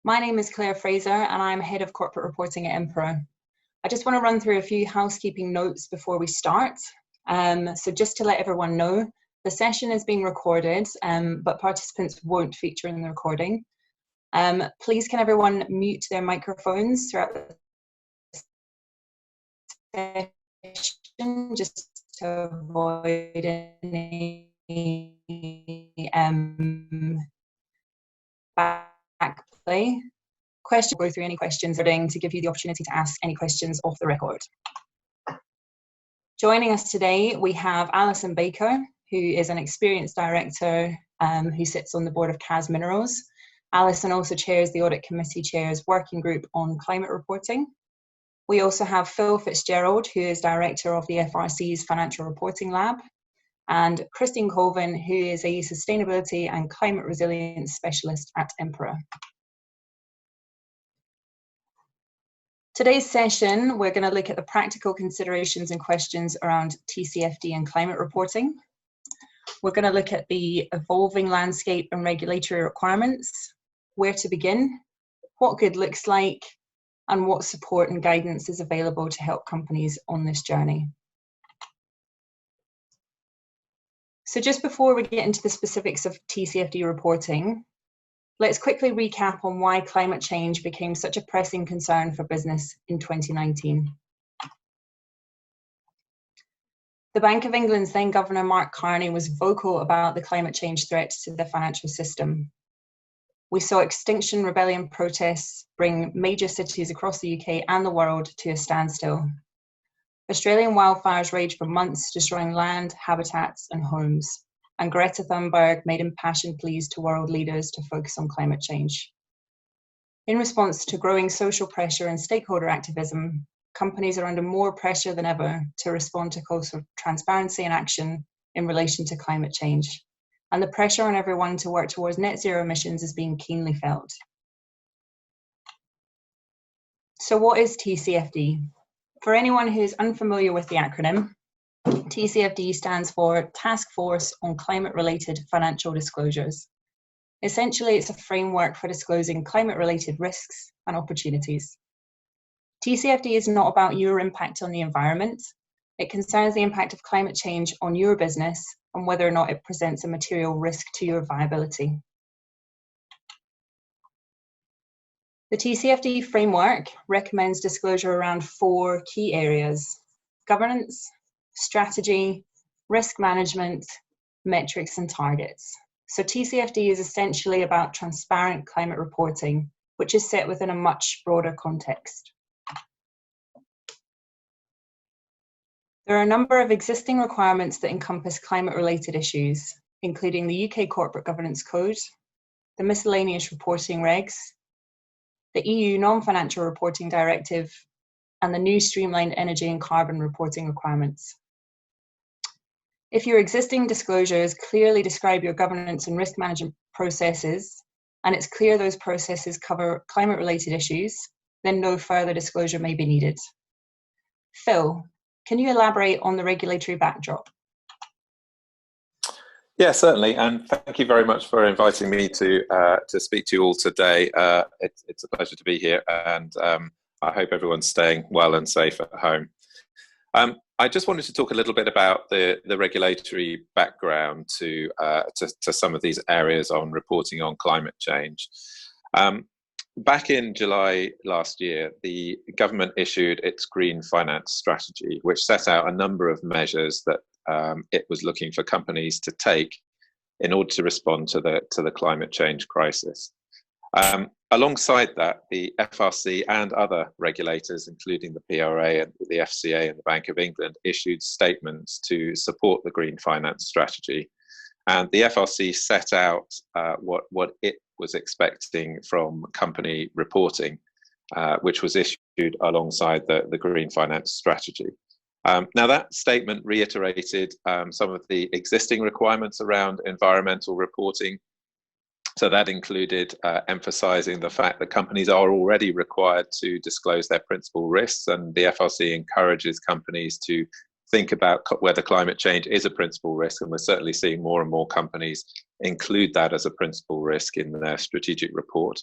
My name is Claire Fraser and I'm Head of Corporate Reporting at Emperor. I just want to run through a few housekeeping notes before we start. So just to let everyone know, the session is being recorded, but participants won't feature in the recording. Please can everyone mute their microphones throughout the session just to avoid any backplay. Question, go through any questions to give you the opportunity to ask any questions off the record. Joining us today, we have Alison Baker, who is an experienced director who sits on the board of CAS Minerals. Alison also chairs the Audit Committee Chair's Working Group on Climate Reporting. We also have Phil Fitz-Gerland, who is director of the FRC's Financial Reporting Lab, and Christine Colvin, who is a Sustainability and Climate Resilience Specialist at Emperor. Today's session, we're going to look at the practical considerations and questions around TCFD and climate reporting. We're going to look at the evolving landscape and regulatory requirements, where to begin, what good looks like, and what support and guidance is available to help companies on this journey. So just before we get into the specifics of TCFD reporting, let's quickly recap on why climate change became such a pressing concern for business in 2019. The Bank of England's then Governor Mark Carney was vocal about the climate change threat to the financial system. We saw Extinction Rebellion protests bring major cities across the UK and the world to a standstill. Australian wildfires raged for months, destroying land, habitats and homes. And Greta Thunberg made impassioned pleas to world leaders to focus on climate change. In response to growing social pressure and stakeholder activism, companies are under more pressure than ever to respond to calls for transparency and action in relation to climate change. And the pressure on everyone to work towards net zero emissions is being keenly felt. So what is TCFD? For anyone who's unfamiliar with the acronym, TCFD stands for Task Force on Climate-Related Financial Disclosures. Essentially, it's a framework for disclosing climate-related risks and opportunities. TCFD is not about your impact on the environment. It concerns the impact of climate change on your business and whether or not it presents a material risk to your viability. The TCFD framework recommends disclosure around 4 key areas: governance, strategy, risk management, metrics and targets. So TCFD is essentially about transparent climate reporting, which is set within a much broader context. There are a number of existing requirements that encompass climate-related issues, including the UK Corporate Governance Code, the Miscellaneous Reporting Regs, the EU Non-Financial Reporting Directive, and the new streamlined energy and carbon reporting requirements. If your existing disclosures clearly describe your governance and risk management processes, and it's clear those processes cover climate-related issues, then no further disclosure may be needed. Phil, can you elaborate on the regulatory backdrop? Yeah, certainly, and thank you very much for inviting me to speak to you all today. It's a pleasure to be here, and I hope everyone's staying well and safe at home. I just wanted to talk a little bit about the regulatory background to some of these areas on reporting on climate change. Back in July last year, the government issued its Green Finance Strategy, which set out a number of measures that it was looking for companies to take in order to respond to the climate change crisis. Alongside that, the FRC and other regulators, including the PRA and the FCA and the Bank of England, issued statements to support the Green Finance Strategy. And the FRC set out what it was expecting from company reporting, which was issued alongside the Green Finance Strategy. Now that statement reiterated some of the existing requirements around environmental reporting. So that included emphasising the fact that companies are already required to disclose their principal risks, and the FRC encourages companies to think about whether climate change is a principal risk, and we're certainly seeing more and more companies include that as a principal risk in their strategic report.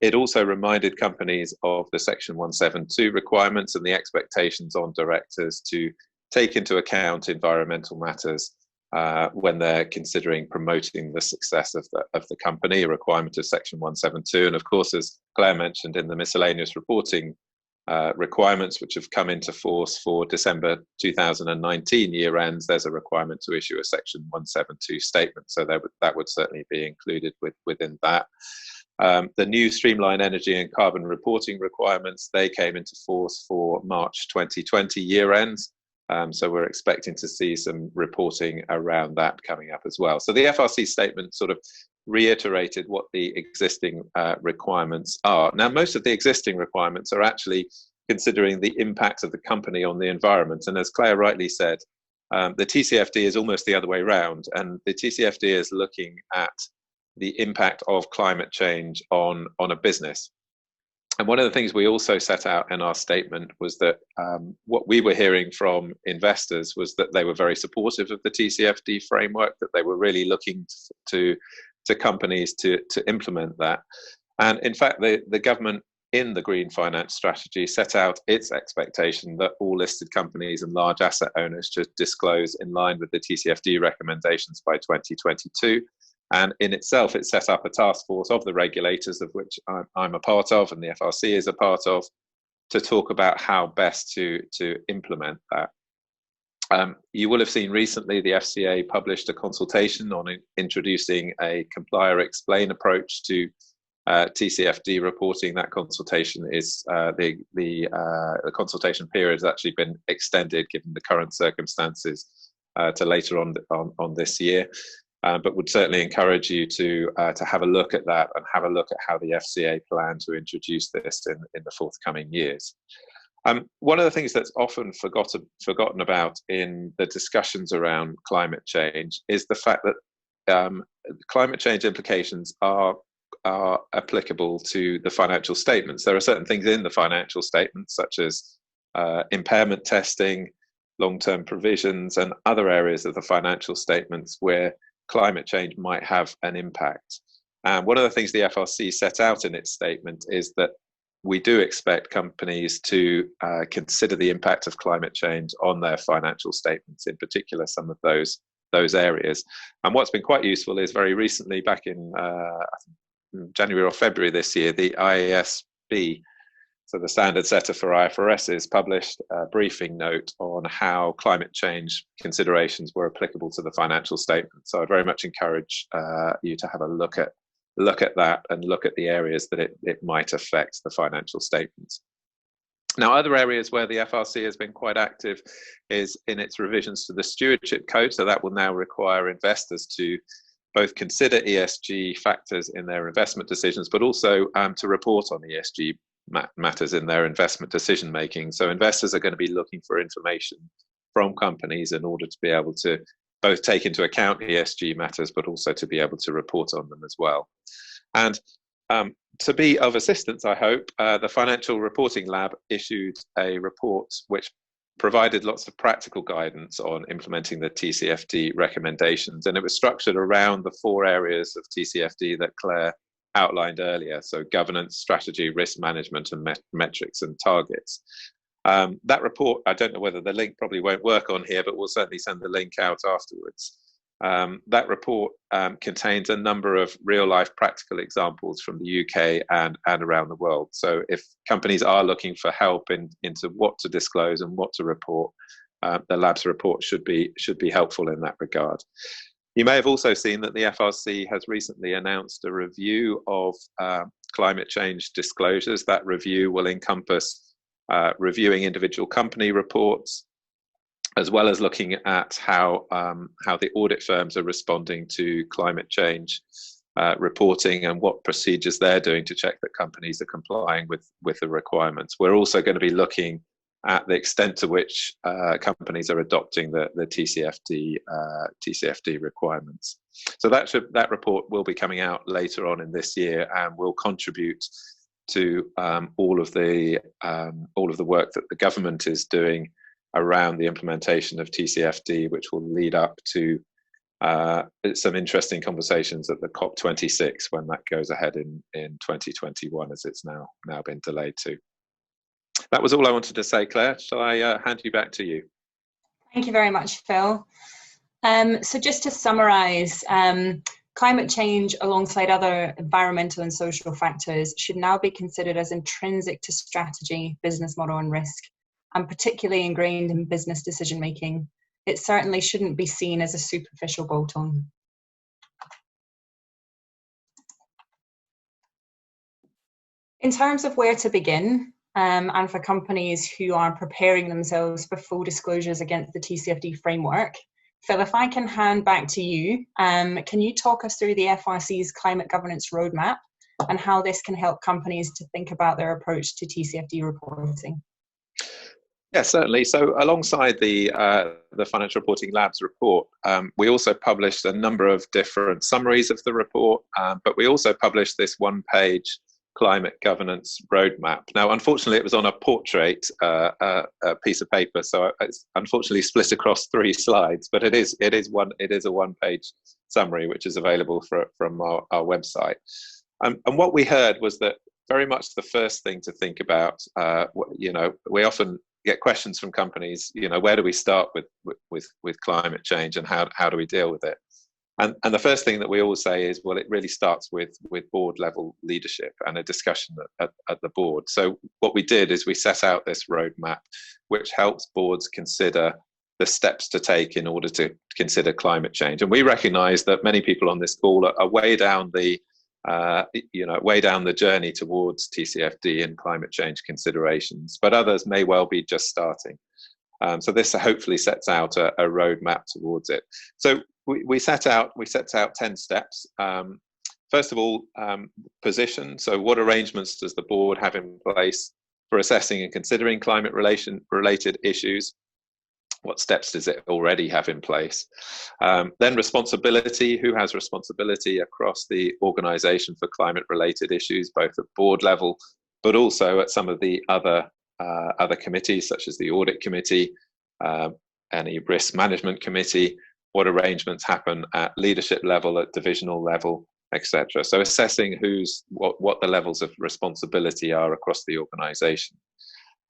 It also reminded companies of the Section 172 requirements and the expectations on directors to take into account environmental matters when they're considering promoting the success of the company, a requirement of Section 172. And of course, as Claire mentioned, in the miscellaneous reporting requirements which have come into force for December 2019 year ends, there's a requirement to issue a Section 172 statement. So that would certainly be included within that. The new streamlined energy and carbon reporting requirements, they came into force for March 2020 year ends. So we're expecting to see some reporting around that coming up as well. So the FRC statement sort of reiterated what the existing requirements are. Now, most of the existing requirements are actually considering the impact of the company on the environment. And as Claire rightly said, the TCFD is almost the other way around. And the TCFD is looking at the impact of climate change on a business. And one of the things we also set out in our statement was that what we were hearing from investors was that they were very supportive of the TCFD framework, that they were really looking to companies to implement that. And in fact, the government in the Green Finance Strategy set out its expectation that all listed companies and large asset owners should disclose in line with the TCFD recommendations by 2022. And in itself, it set up a task force of the regulators, of which I'm a part of, and the FRC is a part of, to talk about how best to implement that. You will have seen recently the FCA published a consultation on introducing a comply or explain approach to TCFD reporting. That consultation is the consultation period has actually been extended given the current circumstances to later on this year. But would certainly encourage you to have a look at that and have a look at how the FCA plan to introduce this in the forthcoming years. One of the things that's often forgotten about in the discussions around climate change is the fact that climate change implications are applicable to the financial statements. There are certain things in the financial statements, such as impairment testing, long-term provisions, and other areas of the financial statements where climate change might have an impact. And one of the things the FRC set out in its statement is that we do expect companies to consider the impact of climate change on their financial statements, in particular some of those areas. And what's been quite useful is very recently, back in January or February this year, the IASB, so the standard setter for IFRSs, published a briefing note on how climate change considerations were applicable to the financial statement. So I'd very much encourage you to have a look at that and look at the areas that it might affect the financial statements. Now, other areas where the FRC has been quite active is in its revisions to the stewardship code. So that will now require investors to both consider ESG factors in their investment decisions, but also to report on ESG matters in their investment decision making. So investors are going to be looking for information from companies in order to be able to both take into account ESG matters, but also to be able to report on them as well. And to be of assistance, I hope, the Financial Reporting Lab issued a report which provided lots of practical guidance on implementing the TCFD recommendations. And it was structured around the 4 areas of TCFD that Claire outlined earlier. So governance, strategy, risk management, and metrics and targets. That report, I don't know whether the link probably won't work on here, but we'll certainly send the link out afterwards. That report contains a number of real-life practical examples from the UK and around the world. So if companies are looking for help into what to disclose and what to report, the lab's report should be helpful in that regard. You may have also seen that the FRC has recently announced a review of climate change disclosures. That review will encompass reviewing individual company reports, as well as looking at how the audit firms are responding to climate change reporting and what procedures they're doing to check that companies are complying with the requirements. We're also going to be looking at the extent to which companies are adopting the TCFD requirements. So that report will be coming out later on in this year and will contribute to all of the work that the government is doing around the implementation of TCFD, which will lead up to some interesting conversations at the COP26 when that goes ahead in 2021, as it's now been delayed to. That was all I wanted to say, Claire. Shall I hand you back to you? Thank you very much, Phil. So just to summarise, climate change alongside other environmental and social factors should now be considered as intrinsic to strategy, business model and risk, and particularly ingrained in business decision making. It certainly shouldn't be seen as a superficial bolt-on. In terms of where to begin, and for companies who are preparing themselves for full disclosures against the TCFD framework, Phil, if I can hand back to you, can you talk us through the FRC's climate governance roadmap and how this can help companies to think about their approach to TCFD reporting? Yes, certainly. So alongside the Financial Reporting Labs report, we also published a number of different summaries of the report, but we also published this one-page climate governance roadmap. Now, unfortunately, it was on a portrait piece of paper, so it's unfortunately split across 3 slides. But it is a one-page summary which is available from our website. And what we heard was that very much the first thing to think about. We often get questions from companies. Where do we start with climate change, and how do we deal with it? And the first thing that we always say is, well, it really starts with board level leadership and a discussion at the board. So what we did is we set out this roadmap, which helps boards consider the steps to take in order to consider climate change. And we recognise that many people on this call are way down the journey towards TCFD and climate change considerations, but others may well be just starting. So this hopefully sets out a roadmap towards it. So we set out 10 steps. First of all, position. So what arrangements does the board have in place for assessing and considering climate related issues? What steps does it already have in place? Then responsibility. Who has responsibility across the organisation for climate related issues, both at board level, but also at some of the other committees, such as the Audit Committee, any risk management committee? What arrangements happen at leadership level, at divisional level, etc. So assessing what the levels of responsibility are across the organisation,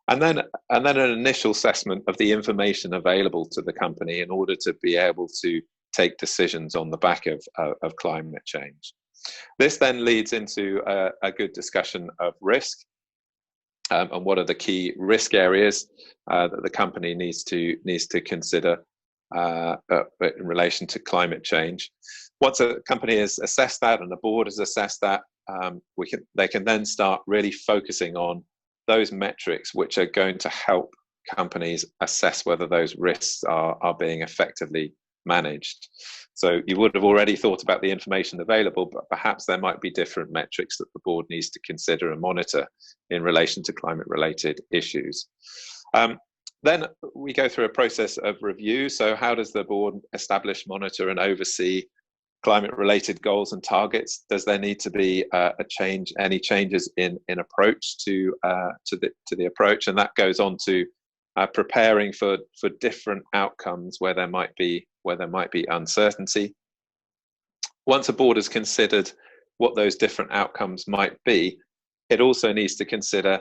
and then an initial assessment of the information available to the company in order to be able to take decisions on the back of climate change. This then leads into a good discussion of risk. And what are the key risk areas that the company needs to consider in relation to climate change? Once a company has assessed that and the board has assessed that, they can then start really focusing on those metrics which are going to help companies assess whether those risks are being effectively managed. So you would have already thought about the information available, but perhaps there might be different metrics that the board needs to consider and monitor in relation to climate related issues. Then we go through a process of review. So how does the board establish, monitor and oversee climate related goals and targets? Does there need to be any changes in approach to the approach? And that goes on to preparing for different outcomes where there might be uncertainty. Once a board has considered what those different outcomes might be, it also needs to consider,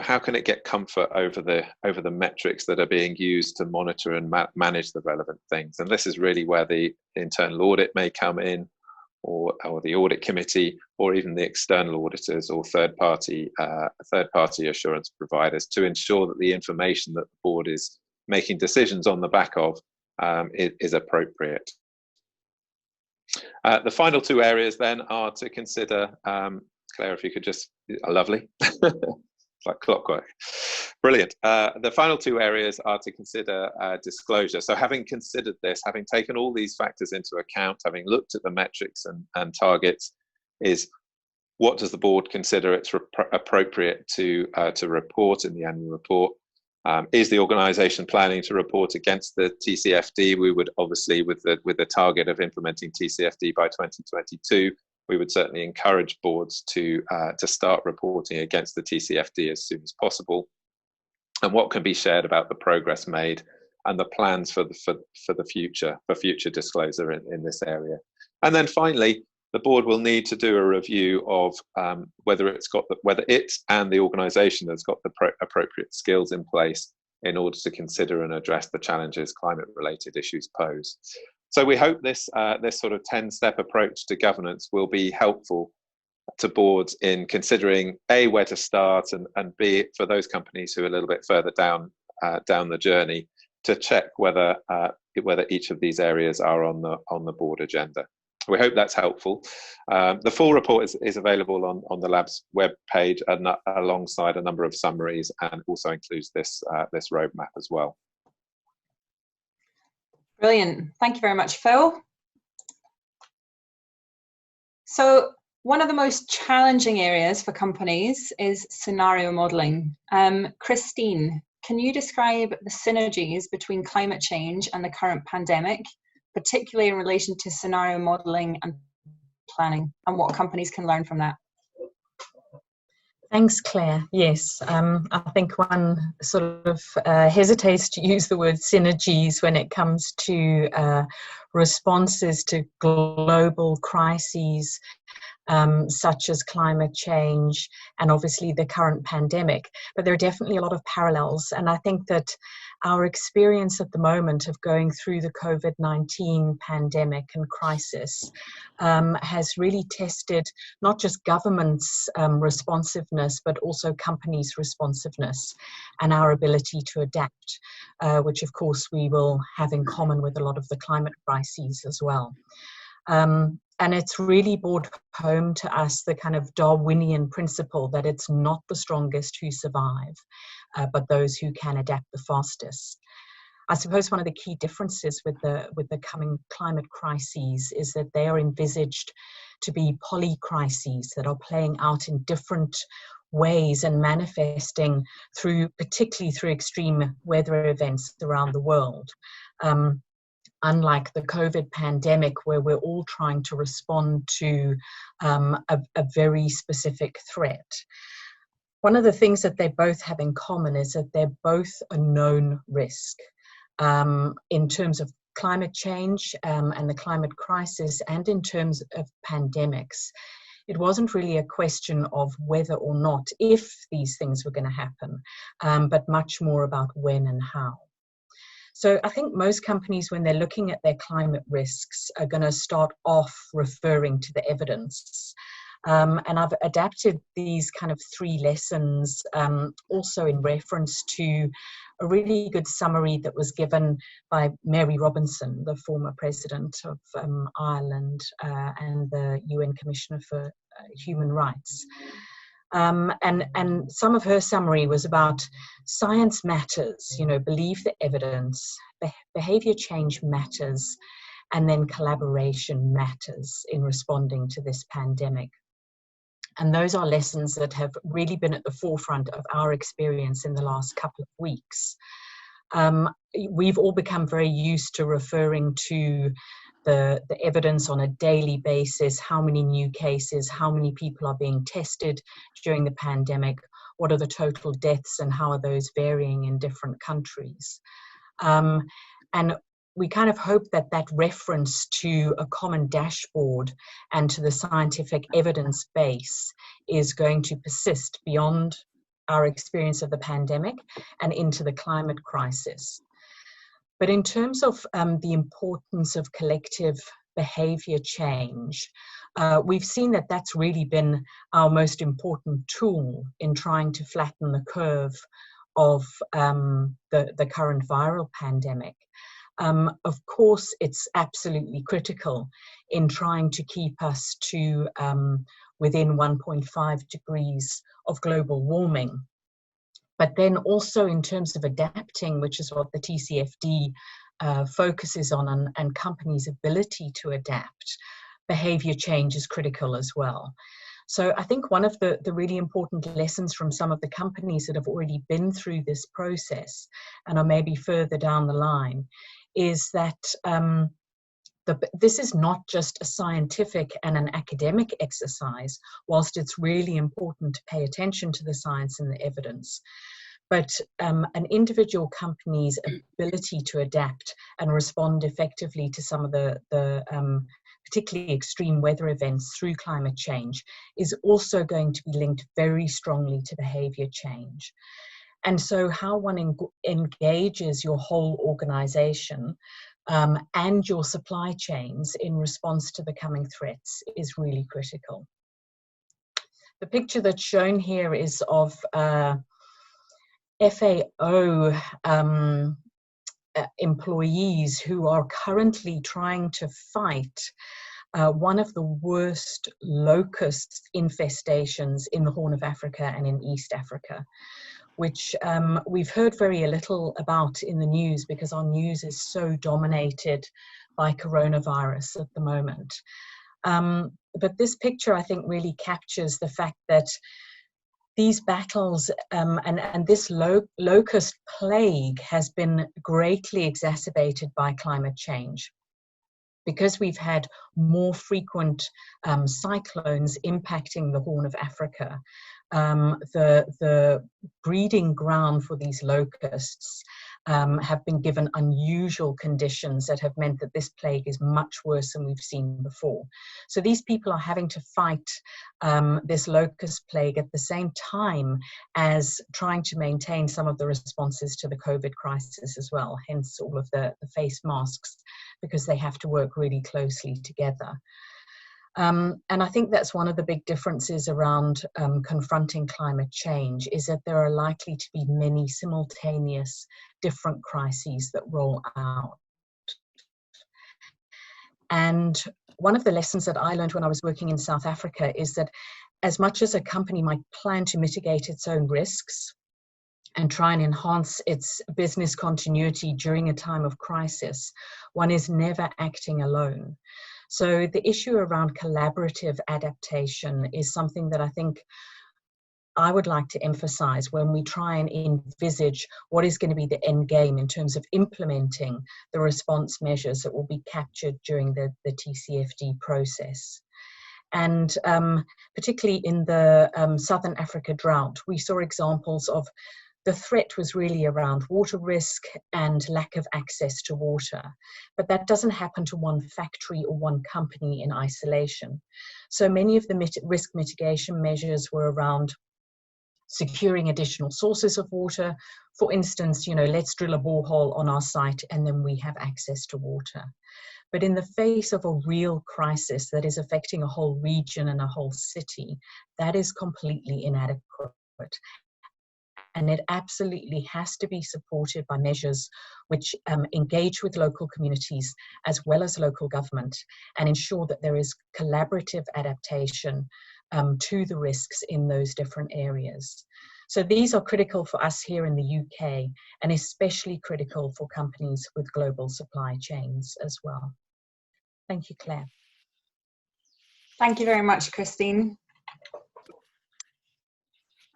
how can it get comfort over the metrics that are being used to monitor and manage the relevant things. And this is really where the internal audit may come in, or the audit committee, or even the external auditors or third party assurance providers, to ensure that the information that the board is making decisions on the back of is appropriate. The final 2 areas then are to consider, Claire, if you could just, lovely. It's like clockwork. Brilliant. The final 2 areas are to consider disclosure. So having considered this, having taken all these factors into account, having looked at the metrics and targets, is what does the board consider it's appropriate to report in the annual report? Is the organisation planning to report against the TCFD? We would obviously, with the target of implementing TCFD by 2022, we would certainly encourage boards to start reporting against the TCFD as soon as possible. And what can be shared about the progress made and the plans for the future, for future disclosure in this area. And then finally, the board will need to do a review of whether it and the organisation has got the appropriate skills in place in order to consider and address the challenges climate-related issues pose. So we hope this sort of 10-step approach to governance will be helpful to boards in considering A, where to start, and B, for those companies who are a little bit further down the journey, to check whether each of these areas are on the board agenda. We hope that's helpful. The full report is available on the lab's web page, alongside a number of summaries, and also includes this roadmap as well. Brilliant. Thank you very much, Phil. So one of the most challenging areas for companies is scenario modelling. Christine, can you describe the synergies between climate change and the current pandemic, particularly in relation to scenario modelling and planning, and what companies can learn from that? Thanks, Claire. Yes, I think one sort of hesitates to use the word synergies when it comes to responses to global crises such as climate change and obviously the current pandemic. But there are definitely a lot of parallels, and I think that our experience at the moment of going through the COVID-19 pandemic and crisis has really tested not just governments' responsiveness, but also companies' responsiveness and our ability to adapt, which of course we will have in common with a lot of the climate crises as well. And it's really brought home to us the kind of Darwinian principle that it's not the strongest who survive, but those who can adapt the fastest. I suppose one of the key differences with the coming climate crises is that they are envisaged to be polycrises that are playing out in different ways and manifesting particularly through extreme weather events around the world. Unlike the COVID pandemic, where we're all trying to respond to a very specific threat. One of the things that they both have in common is that they're both a known risk in terms of climate change and the climate crisis, and in terms of pandemics. It wasn't really a question of whether or not if these things were going to happen, but much more about when and how. So I think most companies, when they're looking at their climate risks, are going to start off referring to the evidence. And I've adapted these kind of 3 lessons also in reference to a really good summary that was given by Mary Robinson, the former president of Ireland and the UN Commissioner for Human Rights. And some of her summary was about science matters, believe the evidence, behavior change matters, and then collaboration matters in responding to this pandemic. And those are lessons that have really been at the forefront of our experience in the last couple of weeks. We've all become very used to referring to the evidence on a daily basis, how many new cases, how many people are being tested during the pandemic, what are the total deaths, and how are those varying in different countries. And we kind of hope that that reference to a common dashboard and to the scientific evidence base is going to persist beyond our experience of the pandemic and into the climate crisis. But in terms of the importance of collective behavior change, we've seen that that's really been our most important tool in trying to flatten the curve of the current viral pandemic. Of course, it's absolutely critical in trying to keep us to within 1.5 degrees of global warming. But then also in terms of adapting, which is what the TCFD focuses on, and companies' ability to adapt, behavior change is critical as well. So I think one of the really important lessons from some of the companies that have already been through this process and are maybe further down the line is that this is not just a scientific and an academic exercise, whilst it's really important to pay attention to the science and the evidence. but an individual company's ability to adapt and respond effectively to some of the particularly extreme weather events through climate change is also going to be linked very strongly to behavior change. And so how one engages your whole organization and your supply chains in response to the coming threats is really critical. The picture that's shown here is of FAO employees who are currently trying to fight one of the worst locust infestations in the Horn of Africa and in East Africa, which we've heard very little about in the news because our news is so dominated by coronavirus at the moment. But this picture, I think, really captures the fact that these battles and this locust plague has been greatly exacerbated by climate change. Because we've had more frequent cyclones impacting the Horn of Africa, the breeding ground for these locusts have been given unusual conditions that have meant that this plague is much worse than we've seen before. So these people are having to fight this locust plague at the same time as trying to maintain some of the responses to the COVID crisis as well, hence all of the face masks, because they have to work really closely together. And I think that's one of the big differences around confronting climate change, is that there are likely to be many simultaneous different crises that roll out. And one of the lessons that I learned when I was working in South Africa is that as much as a company might plan to mitigate its own risks and try and enhance its business continuity during a time of crisis, one is never acting alone. So the issue around collaborative adaptation is something that I think I would like to emphasize when we try and envisage what is going to be the end game in terms of implementing the response measures that will be captured during the TCFD process. And particularly in the Southern Africa drought, we saw examples of the threat was really around water risk and lack of access to water. But that doesn't happen to one factory or one company in isolation. So many of the risk mitigation measures were around securing additional sources of water. For instance, let's drill a borehole on our site and then we have access to water. But in the face of a real crisis that is affecting a whole region and a whole city, that is completely inadequate. And it absolutely has to be supported by measures which engage with local communities as well as local government and ensure that there is collaborative adaptation to the risks in those different areas. So these are critical for us here in the UK and especially critical for companies with global supply chains as well. Thank you, Claire. Thank you very much, Christine.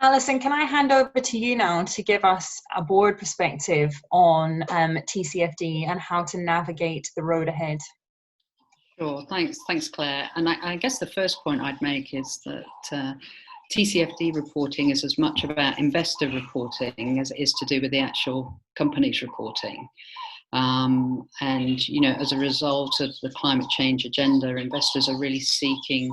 Alison, can I hand over to you now to give us a board perspective on TCFD and how to navigate the road ahead? Sure, thanks Claire. And I guess the first point I'd make is that TCFD reporting is as much about investor reporting as it is to do with the actual company's reporting. And, as a result of the climate change agenda, investors are really seeking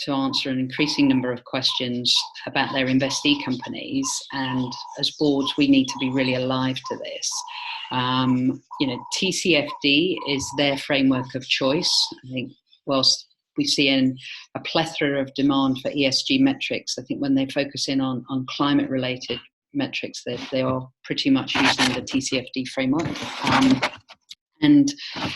to answer an increasing number of questions about their investee companies. And as boards, we need to be really alive to this. TCFD is their framework of choice. I think whilst we see a plethora of demand for ESG metrics, I think when they focus in on climate-related metrics, they are pretty much using the TCFD framework. And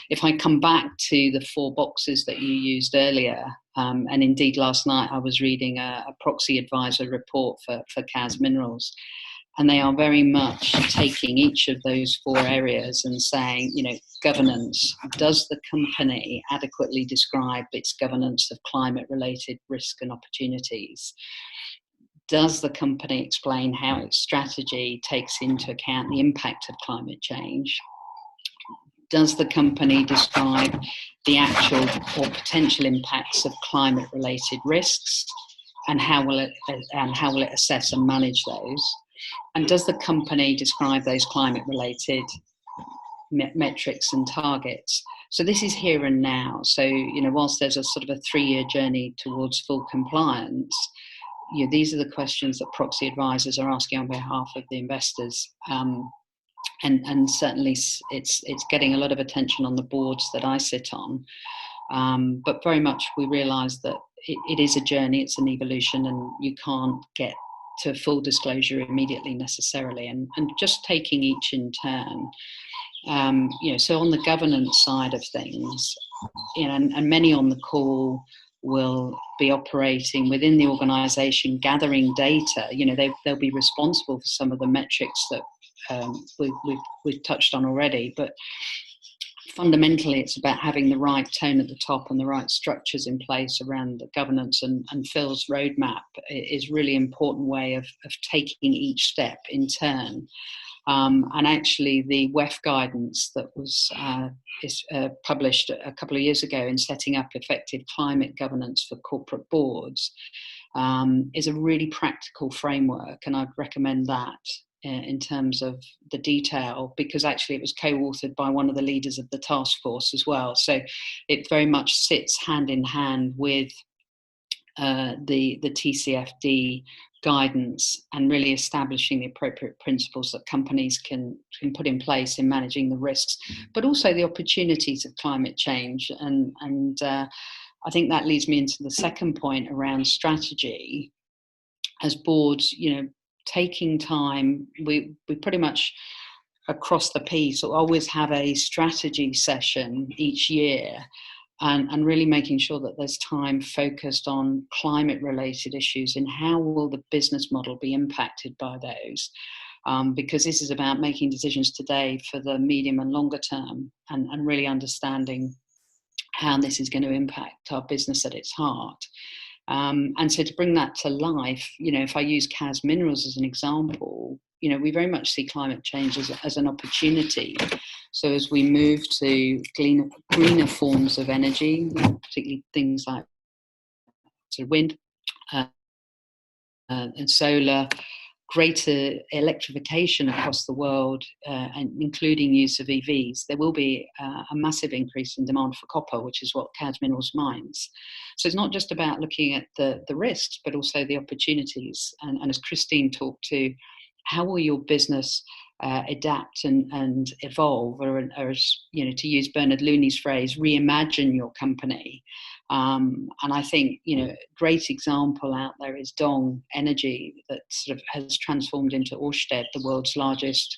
if I come back to the 4 boxes that you used earlier, and indeed last night I was reading a proxy advisor report for CAS Minerals, and they are very much taking each of those 4 areas and saying, governance, does the company adequately describe its governance of climate-related risk and opportunities? Does the company explain how its strategy takes into account the impact of climate change? Does the company describe the actual or potential impacts of climate-related risks, and how will it assess and manage those? And does the company describe those climate-related metrics and targets? So this is here and now. So, whilst there's a sort of a 3-year journey towards full compliance, these are the questions that proxy advisors are asking on behalf of the investors. And certainly it's getting a lot of attention on the boards that I sit on. But very much we realise that it is a journey, it's an evolution, and you can't get to full disclosure immediately necessarily, and just taking each in turn. So on the governance side of things, and many on the call will be operating within the organisation, gathering data. They'll be responsible for some of the metrics that we've touched on already, but fundamentally it's about having the right tone at the top and the right structures in place around the governance, and Phil's roadmap is really important way of taking each step in turn. And actually the WEF guidance that was published a couple of years ago in setting up effective climate governance for corporate boards is a really practical framework, and I'd recommend that in terms of the detail, because actually it was co-authored by one of the leaders of the task force as well. So it very much sits hand in hand with the TCFD guidance, and really establishing the appropriate principles that companies can put in place in managing the risks, but also the opportunities of climate change. And I think that leads me into the second point around strategy. As boards, taking time, we pretty much across the piece always have a strategy session each year, and really making sure that there's time focused on climate related issues and how will the business model be impacted by those, because this is about making decisions today for the medium and longer term, and really understanding how this is going to impact our business at its heart. And so to bring that to life, if I use CAS Minerals as an example, we very much see climate change as an opportunity. So as we move to greener forms of energy, particularly things like wind and solar, greater electrification across the world, and including use of EVs, there will be a massive increase in demand for copper, which is what CAS Minerals mines. So it's not just about looking at the risks, but also the opportunities. And as Christine talked to, how will your business adapt and evolve, or to use Bernard Looney's phrase, reimagine your company. And I think, great example out there is Dong Energy, that sort of has transformed into Ørsted, the world's largest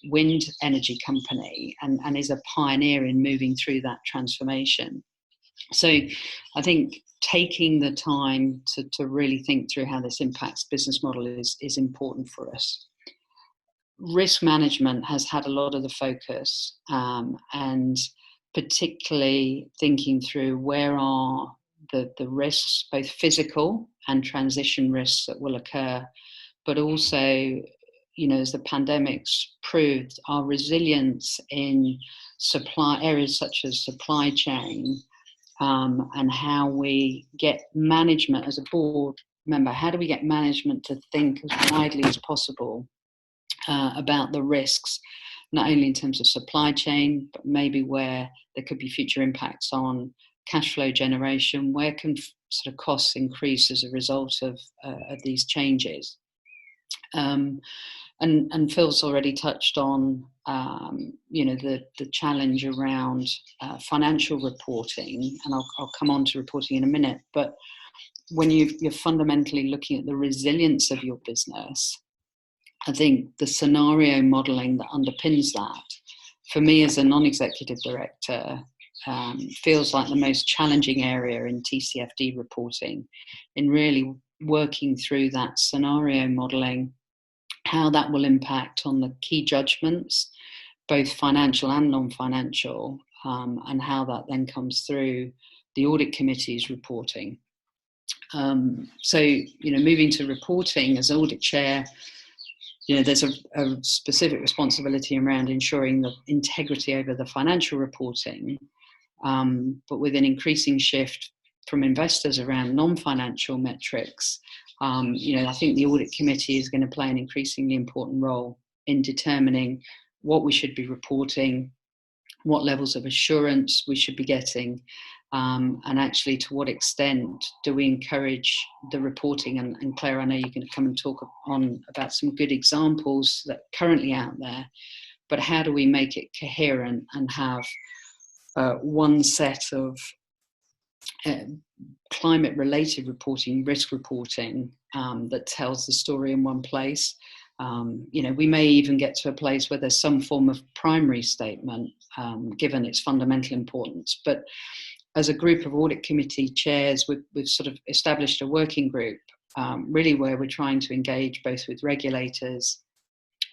wind energy company, and is a pioneer in moving through that transformation. So I think taking the time to really think through how this impacts business model is important for us. Risk management has had a lot of the focus, and particularly thinking through where are the risks, both physical and transition risks that will occur, but also, as the pandemic's proved, our resilience in areas such as supply chain, and how we get management as a board member, how do we get management to think as widely as possible about the risks, not only in terms of supply chain, but maybe where there could be future impacts on cash flow generation, where can sort of costs increase as a result of these changes. And Phil's already touched on, the challenge around financial reporting, and I'll come on to reporting in a minute. But when you're fundamentally looking at the resilience of your business, I think the scenario modelling that underpins that, for me as a non-executive director, feels like the most challenging area in TCFD reporting, in really working through that scenario modelling, how that will impact on the key judgments, both financial and non-financial, and how that then comes through the Audit Committee's reporting. So, moving to reporting as audit chair, there's a specific responsibility around ensuring the integrity over the financial reporting, but with an increasing shift from investors around non-financial metrics, I think the Audit Committee is going to play an increasingly important role in determining what we should be reporting, what levels of assurance we should be getting, and actually to what extent do we encourage the reporting. And Claire, I know you're going to come and talk on about some good examples that are currently out there, but how do we make it coherent and have one set of climate-related reporting, risk reporting, that tells the story in one place? We may even get to a place where there's some form of primary statement, given its fundamental importance. But as a group of Audit Committee chairs, we've sort of established a working group, really where we're trying to engage both with regulators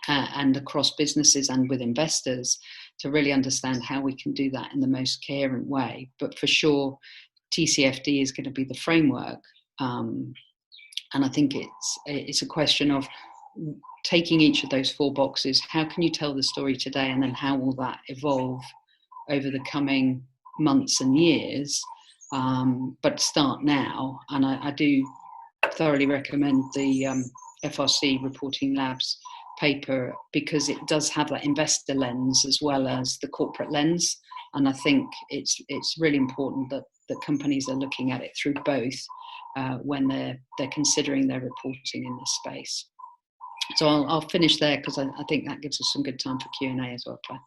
and across businesses and with investors to really understand how we can do that in the most coherent way. But for sure, TCFD is going to be the framework. And I think it's a question of taking each of those 4 boxes. How can you tell the story today, and then how will that evolve over the coming months and years? But start now, and I do thoroughly recommend the FRC Reporting Labs paper, because it does have that investor lens as well as the corporate lens, and I think it's really important that companies are looking at it through both when they're considering their reporting in this space. So I'll finish there, because I think that gives us some good time for Q&A as well, Claire.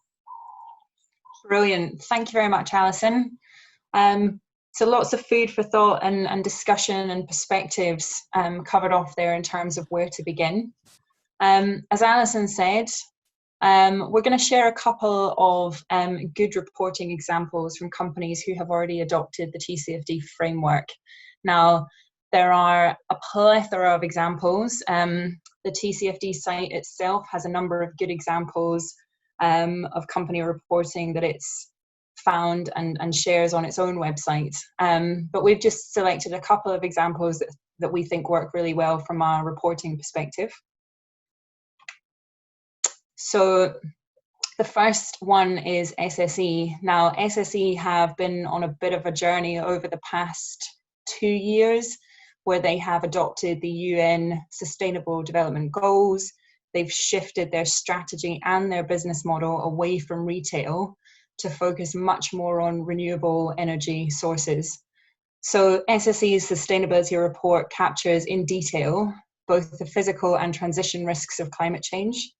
Brilliant. Thank you very much, Alison. So lots of food for thought and discussion and perspectives covered off there in terms of where to begin. As Alison said, we're going to share a couple of good reporting examples from companies who have already adopted the TCFD framework. Now, there are a plethora of examples. The TCFD site itself has a number of good examples of company reporting that it's found and shares on its own website. But we've just selected a couple of examples that we think work really well from a reporting perspective. So the first one is SSE. Now, SSE have been on a bit of a journey over the past 2 years, where they have adopted the UN Sustainable Development Goals. They've shifted their strategy and their business model away from retail to focus much more on renewable energy sources. So SSE's sustainability report captures in detail both the physical and transition risks of climate change.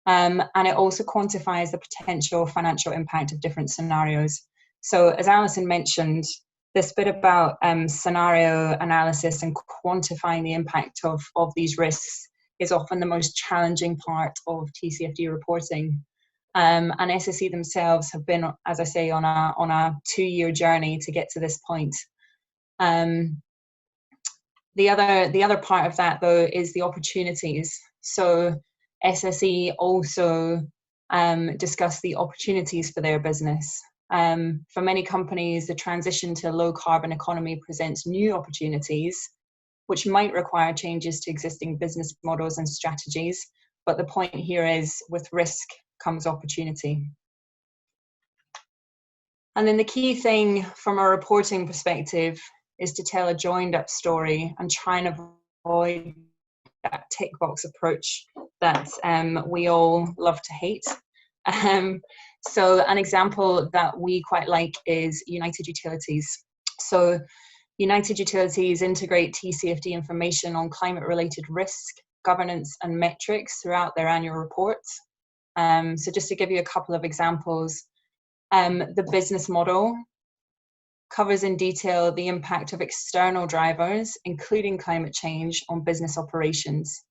And it also quantifies the potential financial impact of different scenarios. So as Alison mentioned, this bit about scenario analysis and quantifying the impact of these risks is often the most challenging part of TCFD reporting. And SSE themselves have been, as I say, on a 2-year journey to get to this point. The other part of that, though, is the opportunities. So SSE also discuss the opportunities for their business. For many companies, the transition to a low carbon economy presents new opportunities, which might require changes to existing business models and strategies. But the point here is, with risk comes opportunity. And then the key thing from a reporting perspective is to tell a joined up story and try and avoid that tick box approach that we all love to hate. So an example that we quite like is United Utilities. So United Utilities integrate TCFD information on climate-related risk, governance and metrics throughout their annual reports. So just to give you a couple of examples, the business model covers in detail the impact of external drivers, including climate change, on business operations.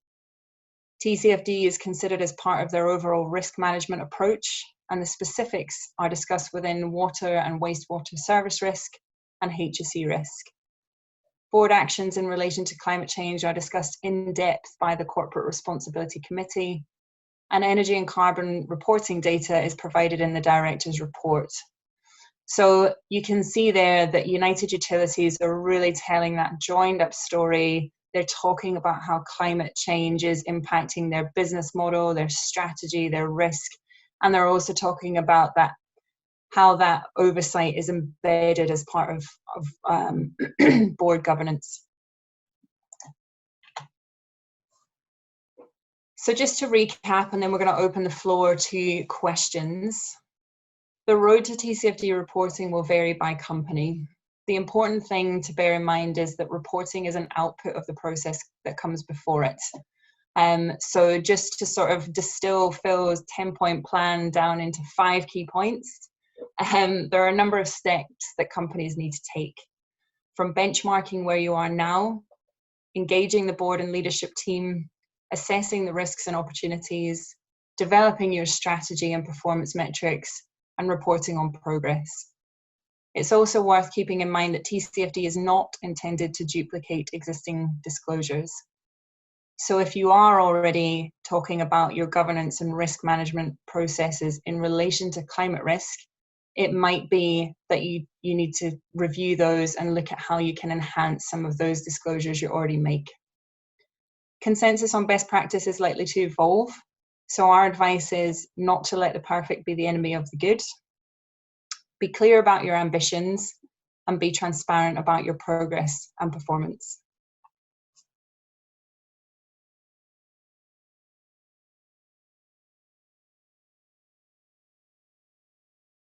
TCFD is considered as part of their overall risk management approach, and the specifics are discussed within water and wastewater service risk and HSE risk. Board actions in relation to climate change are discussed in depth by the Corporate Responsibility Committee, and energy and carbon reporting data is provided in the Director's report. So you can see there that United Utilities are really telling that joined up story. They're talking about how climate change is impacting their business model, their strategy, their risk, and they're also talking about that, how that oversight is embedded as part of board governance. So just to recap, and then we're going to open the floor to questions. The road to TCFD reporting will vary by company. The important thing to bear in mind is that reporting is an output of the process that comes before it. So just to sort of distill Phil's 10-point plan down into 5 key points, there are a number of steps that companies need to take, from benchmarking where you are now, engaging the board and leadership team, assessing the risks and opportunities, developing your strategy and performance metrics, and reporting on progress. It's also worth keeping in mind that TCFD is not intended to duplicate existing disclosures. So if you are already talking about your governance and risk management processes in relation to climate risk, it might be that you need to review those and look at how you can enhance some of those disclosures you already make. Consensus on best practice is likely to evolve, so our advice is not to let the perfect be the enemy of the good. Be clear about your ambitions and be transparent about your progress and performance.